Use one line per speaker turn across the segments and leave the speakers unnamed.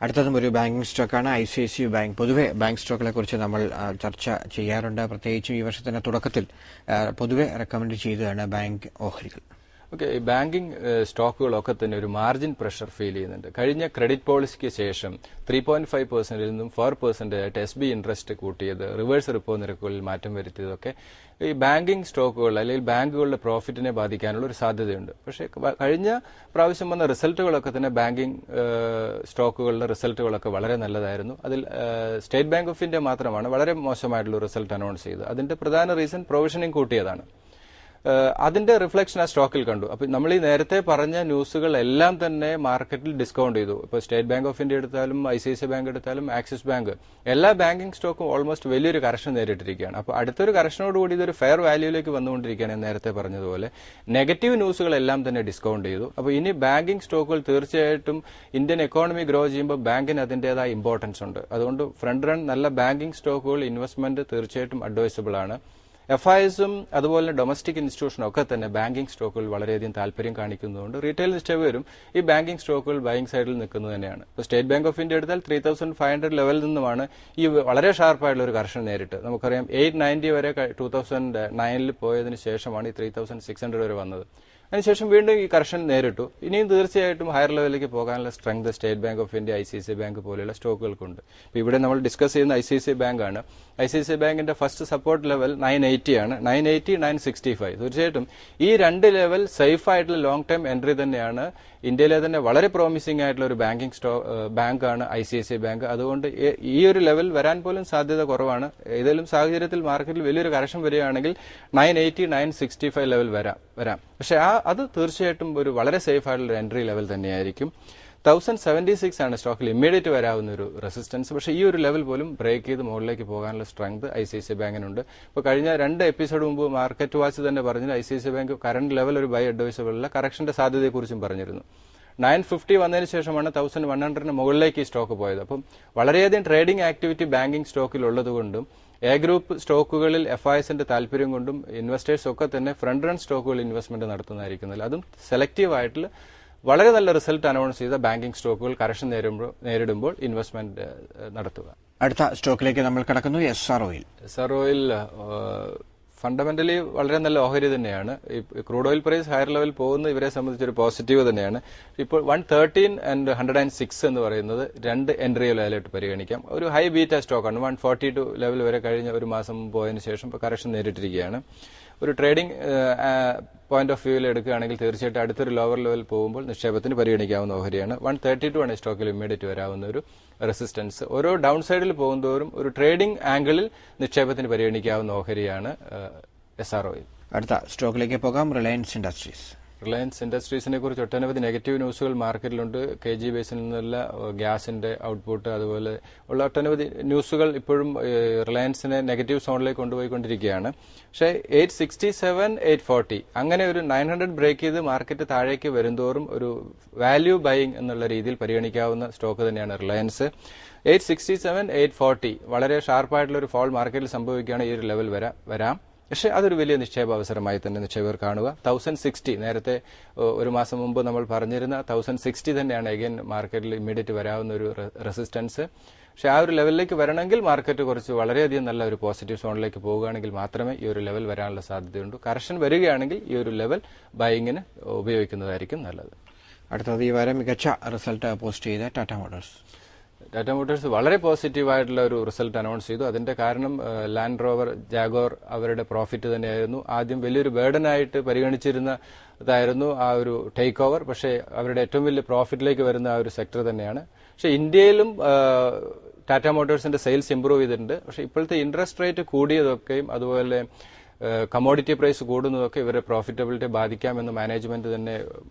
അടുത്തതും ഒരു ബാങ്കിംഗ് സ്റ്റോക്കാണ് ICICI ബാങ്ക്. പൊതുവെ ബാങ്ക് സ്റ്റോക്കുകളെ കുറിച്ച് നമ്മൾ ചർച്ച ചെയ്യാറുണ്ട്. പ്രത്യേകിച്ചും ഈ വർഷത്തിന്റെ തുടക്കത്തിൽ പൊതുവെ റെക്കമെൻഡ് ചെയ്തതാണ് ബാങ്ക് ഓഹരികൾ.
ഓക്കെ, ഈ ബാങ്കിങ് സ്റ്റോക്കുകളൊക്കെ തന്നെ ഒരു മാർജിൻ പ്രഷർ ഫീൽ ചെയ്യുന്നുണ്ട്. കഴിഞ്ഞ ക്രെഡിറ്റ് പോളിസിക്ക് ശേഷം 3.5% നിന്നും 4% ആയിട്ട് SB ഇൻട്രസ്റ്റ് കൂട്ടിയത്, റിവേഴ്സ് റിപ്പോ നിരക്കുകളിൽ മാറ്റം വരുത്തിയതൊക്കെ ഈ ബാങ്കിങ് സ്റ്റോക്കുകൾ അല്ലെങ്കിൽ ബാങ്കുകളുടെ പ്രോഫിറ്റിനെ ബാധിക്കാനുള്ള ഒരു സാധ്യതയുണ്ട്. പക്ഷേ കഴിഞ്ഞ പ്രാവശ്യം വന്ന റിസൾട്ടുകളൊക്കെ തന്നെ ബാങ്കിങ് സ്റ്റോക്കുകളുടെ റിസൾട്ടുകളൊക്കെ വളരെ നല്ലതായിരുന്നു. അതിൽ സ്റ്റേറ്റ് ബാങ്ക് ഓഫ് ഇന്ത്യ മാത്രമാണ് വളരെ മോശമായിട്ടുള്ള റിസൾട്ട് അനൗൺസ് ചെയ്തത്. അതിന്റെ പ്രധാന റീസൺ പ്രൊവിഷനിങ് കൂട്ടിയതാണ്. അതിന്റെ റിഫ്ലക്ഷൻ ആ സ്റ്റോക്കിൽ കണ്ടു. അപ്പൊ നമ്മൾ ഈ നേരത്തെ പറഞ്ഞ ന്യൂസുകൾ എല്ലാം തന്നെ മാർക്കറ്റിൽ ഡിസ്കൗണ്ട് ചെയ്തു. ഇപ്പൊ സ്റ്റേറ്റ് ബാങ്ക് ഓഫ് ഇന്ത്യ എടുത്താലും ICICI ബാങ്ക് എടുത്താലും ആക്സിസ് ബാങ്ക്, എല്ലാ ബാങ്കിങ് സ്റ്റോക്കും ഓൾമോസ്റ്റ് വലിയൊരു കറക്ഷൻ നേരിട്ടിരിക്കുകയാണ്. അപ്പൊ അടുത്തൊരു കറക്ഷനോടുകൂടി ഇതൊരു ഫെയർ വാല്യൂയിലേക്ക് വന്നുകൊണ്ടിരിക്കുകയാണ്. ഞാൻ നേരത്തെ പറഞ്ഞതുപോലെ നെഗറ്റീവ് ന്യൂസുകളെല്ലാം തന്നെ ഡിസ്കൗണ്ട് ചെയ്തു. അപ്പൊ ഇനി ബാങ്കിങ് സ്റ്റോക്കുകൾ തീർച്ചയായിട്ടും ഇന്ത്യൻ എക്കോണമി ഗ്രോ ചെയ്യുമ്പോൾ ബാങ്കിന് അതിന്റേതായ ഇമ്പോർട്ടൻസ് ഉണ്ട്. അതുകൊണ്ട് ഫ്രണ്ട് റൺ നല്ല ബാങ്കിങ് സ്റ്റോക്കുകൾ ഇൻവെസ്റ്റ്മെന്റ് തീർച്ചയായിട്ടും അഡ്വൈസബിൾ ആണ്. FISും അതുപോലെ ഡൊമസ്റ്റിക് ഇൻസ്റ്റിറ്റ്യൂഷനും ഒക്കെ തന്നെ ബാങ്കിംഗ് സ്റ്റോക്കുകൾ വളരെയധികം താല്പര്യം കാണിക്കുന്നതുകൊണ്ട് റീറ്റെയിൽ നിക്ഷേപകരും ഈ ബാങ്കിംഗ് സ്റ്റോക്കുകൾ ബൈയിങ് സൈഡിൽ നിൽക്കുന്നത് തന്നെയാണ്. ഇപ്പോൾ സ്റ്റേറ്റ് ബാങ്ക് ഓഫ് ഇന്ത്യ എടുത്താൽ 3500 ലെവലിൽ നിന്നുമാണ് ഈ വളരെ ഷാർപ്പായിട്ടുള്ള ഒരു കറക്ഷൻ നേരിട്ട്. നമുക്കറിയാം 890 വരെ 2009 പോയതിനു ശേഷമാണ് ഈ 3600 വരെ വന്നത്. അതിനുശേഷം വീണ്ടും ഈ കറക്ഷൻ നേരിട്ടു. ഇനിയും തീർച്ചയായിട്ടും ഹയർ ലെവലിലേക്ക് പോകാനുള്ള strength state bank of India, ICICI bank പോലെയുള്ള സ്റ്റോക്കുകൾക്കുണ്ട്. ഇപ്പോൾ ഇവിടെ നമ്മൾ ഡിസ്കസ് ചെയ്യുന്ന ICICI ബാങ്ക് ആണ്. ICICI ബാങ്കിന്റെ ഫസ്റ്റ് സപ്പോർട്ട് ലെവൽ 980 ആണ്. 980, 965. തീർച്ചയായിട്ടും ഈ രണ്ട് ലെവൽ സേഫ് ആയിട്ടുള്ള ലോങ് ടൈം എൻട്രി തന്നെയാണ്. ഇന്ത്യയിലെ തന്നെ വളരെ പ്രോമിസിംഗ് ആയിട്ടുള്ള ഒരു ബാങ്കാണ് ICICI ബാങ്ക്. അതുകൊണ്ട് ഈ ഒരു ലെവൽ വരാൻ പോലും സാധ്യത കുറവാണ്. ഏതെങ്കിലും സാഹചര്യത്തിൽ മാർക്കറ്റിൽ വലിയൊരു കറക്ഷൻ വരികയാണെങ്കിൽ 980, 965 ലെവൽ വരാം. പക്ഷെ അത് തീർച്ചയായിട്ടും ഒരു വളരെ സേഫ് ആയിട്ടുള്ള ഒരു എൻട്രി ലെവൽ തന്നെയായിരിക്കും. 1076 ആണ് സ്റ്റോക്കിൽ ഇമ്മീഡിയറ്റ് വരാവുന്ന ഒരു റെസിസ്റ്റൻസ്. പക്ഷേ ഈ ഒരു ലെവൽ പോലും ബ്രേക്ക് ചെയ്ത് മുകളിലേക്ക് പോകാനുള്ള സ്ട്രെങ്ത് ICICI ബാങ്കിനുണ്ട്. ഇപ്പോൾ കഴിഞ്ഞ 2 എപ്പിസോഡ് മുമ്പ് മാർക്കറ്റ് വാച്ച് തന്നെ പറഞ്ഞത് ICICI ബാങ്ക് കറന്റ് ലെവൽ ഒരു ബൈ അഡ്വൈസബിൾ അല്ല, കറക്ഷന്റെ സാധ്യതയെക്കുറിച്ചും പറഞ്ഞിരുന്നു. 950 വന്നതിന് ശേഷമാണ് 1100 മുകളിലേക്ക് ഈ സ്റ്റോക്ക് പോയത്. അപ്പം വളരെയധികം ട്രേഡിംഗ് ആക്ടിവിറ്റി ബാങ്കിംഗ് സ്റ്റോക്കിൽ ഉള്ളതുകൊണ്ടും എ ഗ്രൂപ്പ് സ്റ്റോക്കുകളിൽ FISന്റെ താല്പര്യം കൊണ്ടും ഇൻവെസ്റ്റേഴ്സ് ഒക്കെ തന്നെ ഫ്രണ്ട് റൺ സ്റ്റോക്കുകളിൽ ഇൻവെസ്റ്റ്മെന്റ് നടത്തുന്നതായിരിക്കുന്നില്ല. അതും സെലക്റ്റീവ് ആയിട്ടുള്ള വളരെ നല്ല റിസൾട്ട് അനൗൺസ് ചെയ്ത ബാങ്കിംഗ് സ്റ്റോക്കുകൾ കറക്ഷൻ നേരിടുമ്പോൾ ഇൻവെസ്റ്റ്മെന്റ് നടത്തുക.
അടുത്ത സ്റ്റോക്കിലേക്ക് നമ്മൾ കടക്കുന്നു. SR Oil
ഫണ്ടമെന്റലി വളരെ നല്ല ഓഹരി തന്നെയാണ്. Crude oil price higher level പോകുന്ന ഇവരെ സംബന്ധിച്ചൊരു പോസിറ്റീവ് തന്നെയാണ്. ഇപ്പോൾ 113 and 106 എന്ന് പറയുന്നത് രണ്ട് എൻട്രി ലെവലായിട്ട് പരിഗണിക്കാം. ഒരു ഹൈ ബീറ്റ സ്റ്റോക്കാണ്. 142 ലെവൽ വരെ കഴിഞ്ഞ ഒരു മാസം പോയതിനു ശേഷം ഇപ്പോൾ കറക്ഷൻ നേരിട്ടിരിക്കുകയാണ്. ഒരു ട്രേഡിംഗ് പോയിന്റ് ഓഫ് വ്യൂവിൽ എടുക്കുകയാണെങ്കിൽ തീർച്ചയായിട്ടും അടുത്തൊരു ലോവർ ലെവൽ പോകുമ്പോൾ നിക്ഷേപത്തിന് പരിഗണിക്കാവുന്ന ഓഹരിയാണ്. 132 ആണ് സ്റ്റോക്കിൽ ഇമ്മീഡിയറ്റ് വരാവുന്ന ഒരു റെസിസ്റ്റൻസ്. ഓരോ ഡൗൺ സൈഡിൽ പോകുന്തോറും ഒരു ട്രേഡിംഗ് ആംഗിളിൽ നിക്ഷേപത്തിന് പരിഗണിക്കാവുന്ന ഓഹരിയാണ് SR Oil.
അടുത്ത സ്റ്റോക്കിലേക്ക് പോകാം. റിലയൻസ്
ഇൻഡസ്ട്രീസിനെ കുറിച്ച് ഒട്ടനവധി നെഗറ്റീവ് ന്യൂസുകൾ മാർക്കറ്റിലുണ്ട്. KG ബേസിൽ നിന്നുള്ള ഗ്യാസിന്റെ ഔട്ട്പുട്ട് അതുപോലെ ഉള്ള ഒട്ടനവധി ന്യൂസുകൾ ഇപ്പോഴും റിലയൻസിനെ നെഗറ്റീവ് സോണിലേക്ക് കൊണ്ടുപോയിക്കൊണ്ടിരിക്കുകയാണ്. പക്ഷേ 867, 840 അങ്ങനെ ഒരു 900 ബ്രേക്ക് ചെയ്ത് മാർക്കറ്റ് താഴേക്ക് വരുന്തോറും ഒരു വാല്യൂ ബൈയിങ് എന്നുള്ള രീതിയിൽ പരിഗണിക്കാവുന്ന സ്റ്റോക്ക് തന്നെയാണ് റിലയൻസ്. 867, 840 വളരെ ഷാർപ്പായിട്ടുള്ള ഒരു ഫോൾ മാർക്കറ്റിൽ സംഭവിക്കുകയാണ്. ഈ ഒരു ലെവൽ വരാം. പക്ഷേ അതൊരു വലിയ നിക്ഷേപ അവസരമായി തന്നെ നിക്ഷേപകർ കാണുക. 1060 നേരത്തെ ഒരു മാസം മുമ്പ് നമ്മൾ പറഞ്ഞിരുന്ന 1060 തന്നെയാണ് അഗൈൻ മാർക്കറ്റിൽ ഇമ്മീഡിയറ്റ് വരാവുന്ന ഒരു റെസിസ്റ്റൻസ്. പക്ഷേ ആ ഒരു ലെവലിലേക്ക് വരണമെങ്കിൽ മാർക്കറ്റ് കുറച്ച് വളരെയധികം നല്ല ഒരു പോസിറ്റീവ് സോണിലേക്ക് പോവുകയാണെങ്കിൽ മാത്രമേ ഈ ഒരു ലെവൽ വരാനുള്ള സാധ്യതയുണ്ട്. കറക്ഷൻ വരികയാണെങ്കിൽ ഈ ഒരു ലെവൽ ബൈയിങ്ങിന് ഉപയോഗിക്കുന്നതായിരിക്കും നല്ലത്.
അടുത്തത് ഈ വാരം മികച്ച റിസൾട്ട് പോസ്റ്റ് ചെയ്ത ടാറ്റ
മോട്ടോഴ്സ് വളരെ പോസിറ്റീവായിട്ടുള്ള ഒരു റിസൾട്ട് അനൗൺസ് ചെയ്തു. അതിന്റെ കാരണം ലാൻഡ് റോവർ, ജാഗോർ അവരുടെ പ്രോഫിറ്റ് തന്നെയായിരുന്നു. ആദ്യം വലിയൊരു ബേർഡനായിട്ട് പരിഗണിച്ചിരുന്നതായിരുന്നു ആ ഒരു ടേക്ക് ഓവർ. പക്ഷേ അവരുടെ ഏറ്റവും വലിയ പ്രോഫിറ്റിലേക്ക് വരുന്ന ആ ഒരു സെക്ടർ തന്നെയാണ്. പക്ഷേ ഇന്ത്യയിലും ടാറ്റ മോട്ടോഴ്സിന്റെ സെയിൽസ് ഇംപ്രൂവ് ചെയ്തിട്ടുണ്ട്. പക്ഷേ ഇപ്പോഴത്തെ ഇൻട്രസ്റ്റ് റേറ്റ് കൂടിയതൊക്കെയും അതുപോലെ കമ്മോഡിറ്റി പ്രൈസ് കൂടുന്നതൊക്കെ ഇവരെ പ്രോഫിറ്റബിലിറ്റി ബാധിക്കാമെന്ന് മാനേജ്മെന്റ് തന്നെ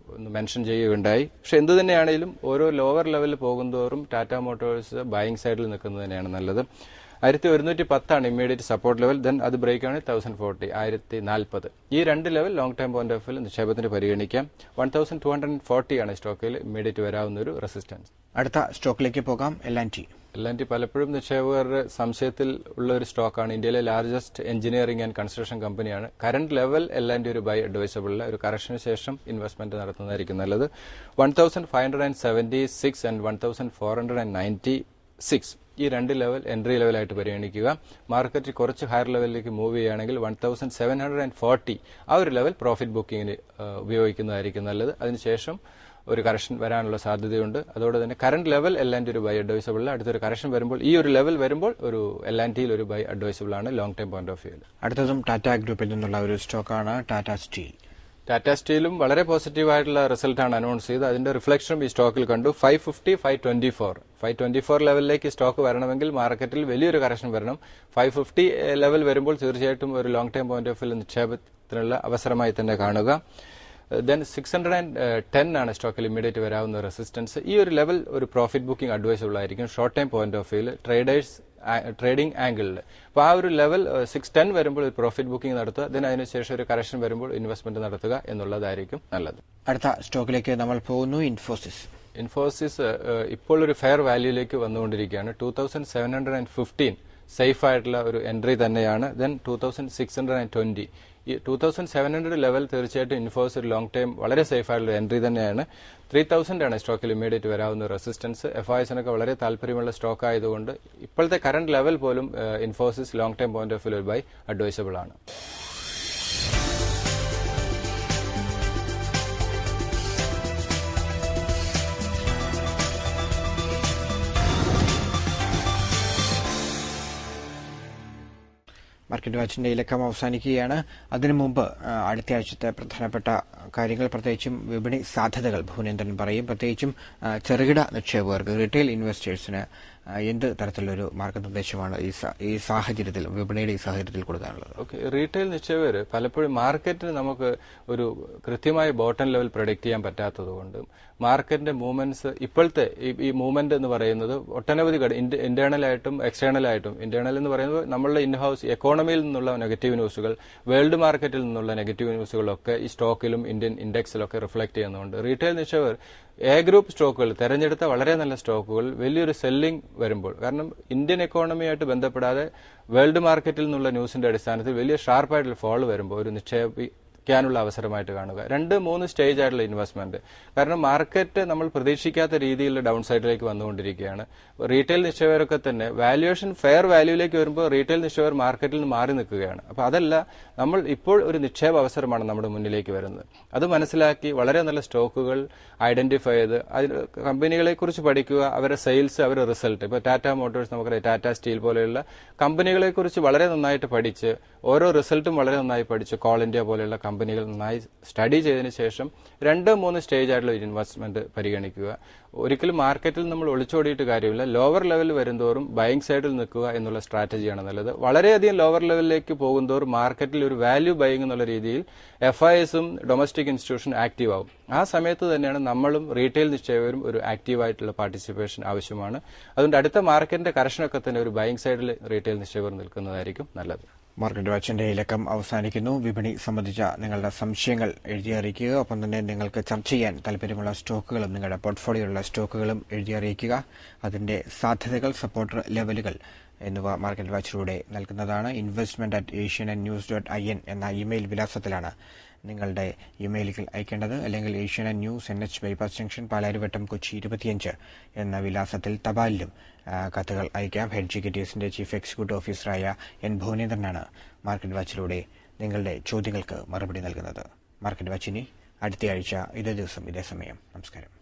മെൻഷൻ ചെയ്യുകയുണ്ടായി. പക്ഷെ എന്ത് തന്നെയാണെങ്കിലും ഓരോ ലോവർ ലെവലിൽ പോകുന്തോറും ടാറ്റ മോട്ടോഴ്സ് ബൈയിങ് സൈഡിൽ നിൽക്കുന്നത് തന്നെയാണ് നല്ലത്. 1110 ഇമ്മീഡിയറ്റ് സപ്പോർട്ട് ലെവൽ. ദെൻ അത് ബ്രേക്ക് ആണ് 1040 1040. ഈ രണ്ട് level long time point of view നിക്ഷേപത്തിന് പരിഗണിക്കാം. 1240 ആണ് സ്റ്റോക്കിൽ ഇമ്മീഡിയറ്റ് വരാവുന്ന ഒരു റെസിസ്റ്റൻസ്.
അടുത്ത സ്റ്റോക്കിലേക്ക് പോകാം. L&T
പലപ്പോഴും നിക്ഷേപകരുടെ സംശയത്തിൽ ഉള്ള ഒരു സ്റ്റോക്കാണ്. ഇന്ത്യയിലെ ലാർജസ്റ്റ് എഞ്ചിനീയറിംഗ് ആൻഡ് കൺസ്ട്രക്ഷൻ കമ്പനിയാണ്. കറന്റ് ലെവൽ L&T ഒരു ബൈ അഡ്വൈസബിൾ. ഒരു കറക്ഷന് ശേഷം ഇൻവെസ്റ്റ്മെന്റ് നടത്തുന്നതായിരിക്കും നല്ലത്. 1576 ആൻഡ് 1496 ഈ രണ്ട് ലെവൽ എൻട്രി ലെവലായിട്ട് പരിഗണിക്കുക. മാർക്കറ്റ് കുറച്ച് ഹയർ ലെവലിലേക്ക് മൂവ് ചെയ്യുകയാണെങ്കിൽ 1740 ആ ഒരു ലെവൽ പ്രോഫിറ്റ് ബുക്കിങ്ങിന് ഉപയോഗിക്കുന്നതായിരിക്കും നല്ലത്. അതിനുശേഷം ഒരു കറക്ഷൻ വരാനുള്ള സാധ്യതയുണ്ട്. അതോടെ തന്നെ കറന്റ് ലെവൽ L&T ഒരു ബൈ അഡ്വൈസബിൾ. അടുത്തൊരു കറക്ഷൻ വരുമ്പോൾ ഈ ഒരു ലെവൽ വരുമ്പോൾ ഒരു L&Tയിൽ ഒരു ബൈ അഡ്വൈസബിൾ ആണ് long time point of view.
അടുത്തതും ടാറ്റ ഗ്രൂപ്പിൽ നിന്നുള്ള ഒരു സ്റ്റോക്കാണ് ടാറ്റ സ്റ്റീൽ.
ടാറ്റ സ്റ്റീലും വളരെ പോസിറ്റീവായിട്ടുള്ള റിസൾട്ടാണ് അനൗൺസ് ചെയ്ത്. അതിന്റെ റിഫ്ലക്ഷനും ഈ സ്റ്റോക്കിൽ കണ്ടു. 550 524 ലെവലിലേക്ക് സ്റ്റോക്ക് വരണമെങ്കിൽ മാർക്കറ്റിൽ വലിയൊരു കറക്ഷൻ വരണം. 550 ലെവൽ വരുമ്പോൾ തീർച്ചയായിട്ടും ഒരു long time point of view നിക്ഷേപത്തിനുള്ള അവസരമായി തന്നെ കാണുക. ദെൻ 610 ആണ് സ്റ്റോക്കിൽ ഇമ്മീഡിയറ്റ് വരാവുന്ന റെസിസ്റ്റൻസ്. ഈ ഒരു ലെവൽ ഒരു പ്രോഫിറ്റ് ബുക്കിംഗ് അഡ്വൈസബിൾ ആയിരിക്കും short time point of view trading ആംഗിളിൽ. അപ്പോൾ ആ ഒരു ലെവൽ 610 വരുമ്പോൾ ഒരു പ്രോഫിറ്റ് ബുക്കിംഗ് നടത്തുക. ദെൻ അതിനുശേഷം ഒരു കറക്ഷൻ വരുമ്പോൾ ഇൻവെസ്റ്റ്മെന്റ് നടത്തുക എന്നുള്ളതായിരിക്കും നല്ലത്.
അടുത്ത സ്റ്റോക്കിലേക്ക് നമ്മൾ പോകുന്നു.
ഇൻഫോസിസ് ഇപ്പോൾ ഒരു ഫെയർ വാല്യൂയിലേക്ക് വന്നുകൊണ്ടിരിക്കുകയാണ്. 2715 സേഫ് ആയിട്ടുള്ള ഒരു എൻട്രി തന്നെയാണ്. ദെൻ 2620 ഈ 2700 ലെവൽ തീർച്ചയായിട്ടും ഇൻഫോസിസ് ഒരു ലോങ് ടൈം വളരെ സേഫ് ആയിട്ടുള്ള എൻട്രി തന്നെയാണ്. 3000 ആണ് സ്റ്റോക്കിൽ ഇമ്മീഡിയറ്റ് വരാവുന്ന റെസിസ്റ്റൻസ്. FISനൊക്കെ വളരെ താല്പര്യമുള്ള സ്റ്റോക്ക് ആയതുകൊണ്ട് ഇപ്പോഴത്തെ കറന്റ് ലെവൽ പോലും Infosys long time point of view by advisable ആണ്.
മാർക്കറ്റ് വാച്ചിന്റെ ഇലക്കം അവസാനിക്കുകയാണ്. അതിനു മുമ്പ് അടുത്ത ആഴ്ചത്തെ പ്രധാനപ്പെട്ട കാര്യങ്ങൾ, പ്രത്യേകിച്ചും വിപണി സാധ്യതകൾ ഭുവനേന്ദ്രൻ പറയും. പ്രത്യേകിച്ചും ചെറുകിട നിക്ഷേപകർക്ക്, റീറ്റെയിൽ ഇൻവെസ്റ്റേഴ്സിന് എന്ത് തരത്തിലൊരു മാർഗനിർദ്ദേശമാണ് ഈ സാഹചര്യത്തിൽ, വിപണിയുടെ ഈ സാഹചര്യത്തിൽ കൊടുക്കാനുള്ളത്?
റീറ്റെയിൽ നിക്ഷേപകർ പലപ്പോഴും മാർക്കറ്റിന് നമുക്ക് ഒരു കൃത്യമായ ബോട്ടം ലെവൽ പ്രൊഡിക്ട് ചെയ്യാൻ പറ്റാത്തതുകൊണ്ട് മാർക്കറ്റിന്റെ മൂവ്മെന്റ്സ്, ഇപ്പോഴത്തെ ഈ മൂവ്മെന്റ് എന്ന് പറയുന്നത് ഒട്ടനവധി ഇന്റേണലായിട്ടും എക്സ്റ്റേണലായിട്ടും. ഇന്റേണൽ എന്ന് പറയുന്നത് നമ്മളുടെ ഇൻഹൌസ് എക്കോണമിയിൽ നിന്നുള്ള നെഗറ്റീവ് ന്യൂസുകൾ, വേൾഡ് മാർക്കറ്റിൽ നിന്നുള്ള നെഗറ്റീവ് ന്യൂസുകളൊക്കെ ഈ സ്റ്റോക്കിലും ഇന്ത്യൻ ഇൻഡെക്സിലൊക്കെ റിഫ്ലക്ട് ചെയ്യുന്നുണ്ട്. റീറ്റെയിൽ നിക്ഷേപകർ എ ഗ്രൂപ്പ് സ്റ്റോക്കുകൾ, തെരഞ്ഞെടുത്ത വളരെ നല്ല സ്റ്റോക്കുകൾ വലിയൊരു സെല്ലിംഗ് വരുമ്പോൾ, കാരണം ഇന്ത്യൻ എക്കോണമിയായിട്ട് ബന്ധപ്പെടാതെ വേൾഡ് മാർക്കറ്റിൽ നിന്നുള്ള ന്യൂസിന്റെ അടിസ്ഥാനത്തിൽ വലിയ ഷാർപ്പായിട്ടുള്ള ഫോൾ വരുമ്പോൾ ഒരു നിക്ഷേപിക്കാനുള്ള അവസരമായിട്ട് കാണുക. 2-3 സ്റ്റേജ് ആയിട്ടുള്ള ഇൻവെസ്റ്റ്മെന്റ്. കാരണം മാർക്കറ്റ് നമ്മൾ പ്രതീക്ഷിക്കാത്ത രീതിയിലുള്ള ഡൗൺ സൈഡിലേക്ക് വന്നുകൊണ്ടിരിക്കുകയാണ്. റീറ്റെയിൽ നിക്ഷേപകരൊക്കെ തന്നെ വാല്യുവേഷൻ ഫെയർ വാല്യൂയിലേക്ക് വരുമ്പോൾ റീറ്റെയിൽ നിക്ഷേപകർ മാർക്കറ്റിൽ നിന്ന് മാറി നിൽക്കുകയാണ്. അപ്പോൾ അതല്ല, നമ്മൾ ഇപ്പോൾ ഒരു നിക്ഷേപ അവസരമാണ് നമ്മുടെ മുന്നിലേക്ക് വരുന്നത്. അത് മനസ്സിലാക്കി വളരെ നല്ല സ്റ്റോക്കുകൾ ഐഡന്റിഫൈ ചെയ്ത് കമ്പനികളെ കുറിച്ച് പഠിക്കുക, അവരുടെ സെയിൽസ്, അവരുടെ റിസൾട്ട്. ഇപ്പോൾ ടാറ്റ മോട്ടോഴ്സ്, നമുക്കറിയാം, ടാറ്റ സ്റ്റീൽ പോലെയുള്ള കമ്പനികളെ കുറിച്ച് വളരെ നന്നായിട്ട് പഠിച്ച്, ഓരോ റിസൾട്ടും വളരെ നന്നായി പഠിച്ച്, കോൾ ഇന്ത്യ പോലെയുള്ള കമ്പനികൾ നന്നായി സ്റ്റഡി ചെയ്തതിനു ശേഷം 2-3 സ്റ്റേജ് ആയിട്ടുള്ള ഇൻവെസ്റ്റ്മെന്റ് പരിഗണിക്കുക. ഒരിക്കലും മാർക്കറ്റിൽ നമ്മൾ ഒളിച്ചോടിയിട്ട് കാര്യമില്ല. ലോവർ ലെവൽ വരുന്തോറും ബൈയിങ് സൈഡിൽ നിൽക്കുക എന്നുള്ള സ്ട്രാറ്റജിയാണ് നല്ലത്. വളരെയധികം ലോവർ ലെവലിലേക്ക് പോകുന്തോറും മാർക്കറ്റിൽ ഒരു വാല്യൂ ബൈയിങ് എന്നുള്ള രീതിയിൽ FISും ഡൊമസ്റ്റിക് ഇൻസ്റ്റിറ്റ്യൂഷൻ ആക്റ്റീവ് ആവും. ആ സമയത്ത് തന്നെയാണ് നമ്മളും റീറ്റെയിൽ നിക്ഷേപകരും ഒരു ആക്റ്റീവായിട്ടുള്ള പാർട്ടിസിപ്പേഷൻ ആവശ്യമാണ്. അതുകൊണ്ട് അടുത്ത മാർക്കറ്റിന്റെ കറക്ഷനൊക്കെ തന്നെ ഒരു ബൈയിങ് സൈഡിൽ റീറ്റെയിൽ നിക്ഷേപകർ നിൽക്കുന്നതായിരിക്കും നല്ലത്.
മാർക്കറ്റ് വാച്ചിന്റെ ഇലക്കം അവസാനിക്കുന്നു. വിപണി സംബന്ധിച്ച നിങ്ങളുടെ സംശയങ്ങൾ എഴുതി അറിയിക്കുക. ഒപ്പം തന്നെ നിങ്ങൾക്ക് ചർച്ച ചെയ്യാൻ താല്പര്യമുള്ള സ്റ്റോക്കുകളും നിങ്ങളുടെ പോർട്ട്ഫോളിയോയിലുള്ള സ്റ്റോക്കുകളും എഴുതി അറിയിക്കുക. അതിന്റെ സാധ്യതകൾ, സപ്പോർട്ട് ലെവലുകൾ എന്നിവ മാർക്കറ്റ് വാച്ചിലൂടെ നൽകുന്നതാണ്. investment@asiannews.in എന്ന ഇമെയിൽ വിലാസത്തിലാണ് നിങ്ങളുടെ ഇമെയിലുകൾ അയക്കേണ്ടത്. അല്ലെങ്കിൽ Asianet news, NH bypass junction, Palarivattom, Kochi 25 എന്ന വിലാസത്തിൽ തപാലിലും കത്തുകൾ അയക്കാം. ഹെഡ് എക്സിക്യൂട്ടീവ്സിന്റെ ചീഫ് എക്സിക്യൂട്ടീവ് ഓഫീസറായ N. ഭുവനേന്ദ്രനാണ് മാർക്കറ്റ് വാച്ചിലൂടെ നിങ്ങളുടെ ചോദ്യങ്ങൾക്ക് മറുപടി നൽകുന്നത്. മാർക്കറ്റ് വാച്ചിനി അടുത്തയാഴ്ച ഇതേ ദിവസം ഇതേ സമയം. നമസ്കാരം.